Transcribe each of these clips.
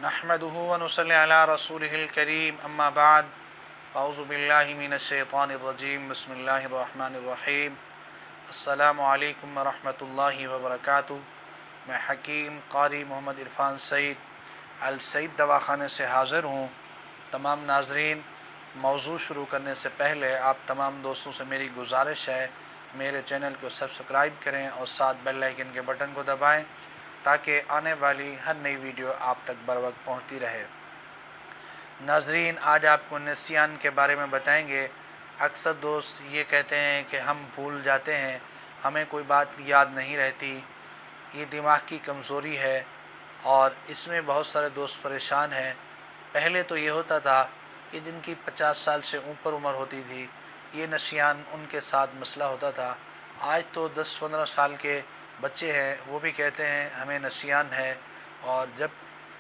नहमदुहु व नुसल्ली अला रसूलिहिल करीम अम्मा बाद अऊज़ु बिल्लाहि मिनश शैतानिर रजीम बिस्मिल्लाहिर रहमानिर रहीम अस्सलामु अलैकुम व रहमतुल्लाहि व बरकातुहू। मैं हकीम कारी मोहम्मद इरफान सईद अल सईद दवाखाने से हाज़िर हूँ। तमाम नाज़रीन, मौजू शुरू करने से पहले आप तमाम दोस्तों से मेरी गुजारिश है, मेरे चैनल को सब्सक्राइब करें और साथ बेल आइकन के बटन को दबाएं ताकि आने वाली हर नई वीडियो आप तक बर वक्त पहुँचती रहे। नाज़रीन, आज आपको निस्यान के बारे में बताएंगे। अक्सर दोस्त ये कहते हैं कि हम भूल जाते हैं, हमें कोई बात याद नहीं रहती, ये दिमाग की कमज़ोरी है और इसमें बहुत सारे दोस्त परेशान हैं। पहले तो ये होता था कि जिनकी 50 साल से ऊपर उम्र होती थी, ये निस्यान उनके साथ मसला होता था। आज तो 10-15 साल के बच्चे हैं, वो भी कहते हैं हमें निस्यान है, और जब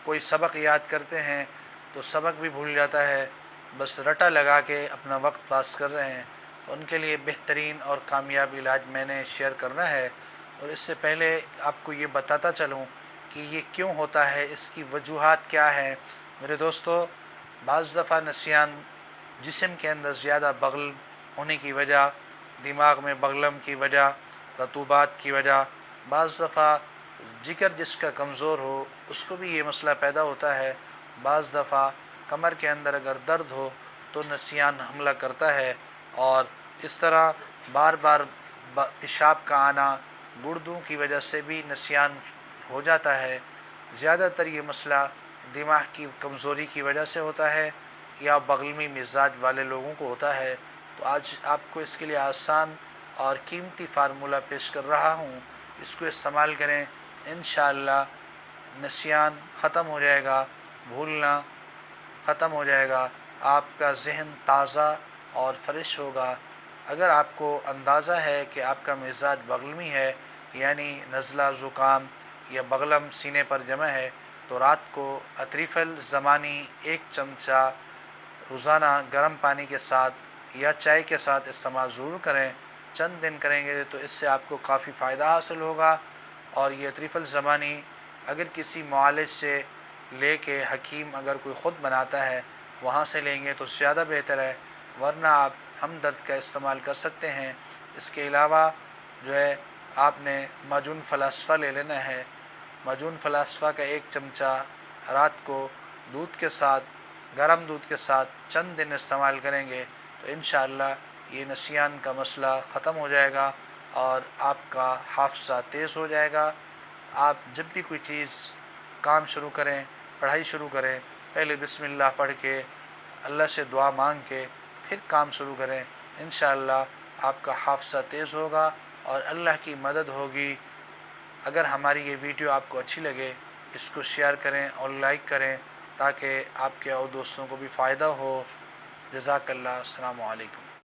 कोई सबक याद करते हैं तो सबक भी भूल जाता है, बस रटा लगा के अपना वक्त पास कर रहे हैं। तो उनके लिए बेहतरीन और कामयाब इलाज मैंने शेयर करना है। और इससे पहले आपको ये बताता चलूँ कि ये क्यों होता है, इसकी वजूहात क्या है। मेरे दोस्तों, बाज़ दफ़ा निस्यान जिस्म के अंदर ज़्यादा बग़ल होने की वजह, दिमाग में बग़लम की वजह, रतूबात की वजह, बाज़ दफ़ा जिगर जिसका कमज़ोर हो उसको भी ये मसला पैदा होता है। बाज़ दफ़ा कमर के अंदर अगर दर्द हो तो निस्यान हमला करता है, और इस तरह बार बार पेशाब का आना, गुर्दों की वजह से भी निस्यान हो जाता है। ज़्यादातर ये मसला दिमाग की कमज़ोरी की वजह से होता है या बग़लमी मिजाज वाले लोगों को होता है। तो आज आपको इसके लिए आसान और कीमती फार्मूला पेश कर रहा हूँ, इसको इस्तेमाल करें, इंशाअल्लाह निस्यान ख़त्म हो जाएगा, भूलना ख़त्म हो जाएगा, आपका ज़हन ताज़ा और फ़्रेश होगा। अगर आपको अंदाज़ा है कि आपका मिजाज बग़लमी है, यानी नज़ला ज़ुकाम या बग़लम सीने पर जमा है, तो रात को अतरीफ़ल ज़मानी 1 चमचा रोज़ाना गर्म पानी के साथ या चाय के साथ इस्तेमाल ज़रूर करें। चंद दिन करेंगे तो इससे आपको काफ़ी फ़ायदा हासिल होगा। और ये अतरीफ़ल ज़मानी अगर किसी मुआलिज से लेके हकीम अगर कोई ख़ुद बनाता है, वहाँ से लेंगे तो ज़्यादा बेहतर है, वरना आप हमदर्द का इस्तेमाल कर सकते हैं। इसके अलावा जो है आपने माजून फ़लास्फ़ा ले लेना है। माजून फ़लास्फ़ा का 1 चमचा रात को दूध के साथ, गर्म दूध के साथ चंद दिन इस्तेमाल करेंगे तो इंशाअल्लाह ये निस्यान का मसला ख़त्म हो जाएगा और आपका हाफ़्ज़ा तेज़ हो जाएगा। आप जब भी कोई चीज़ काम शुरू करें, पढ़ाई शुरू करें, पहले बिस्मिल्लाह पढ़ के अल्लाह से दुआ मांग के फिर काम शुरू करें। इंशाअल्लाह आपका हाफ़्ज़ा तेज़ होगा और अल्लाह की मदद होगी। अगर हमारी ये वीडियो आपको अच्छी लगे, इसको शेयर करें और लाइक करें ताकि आपके और दोस्तों को भी फ़ायदा हो। जज़ाकल्लाह। अस्सलामु अलैकुम।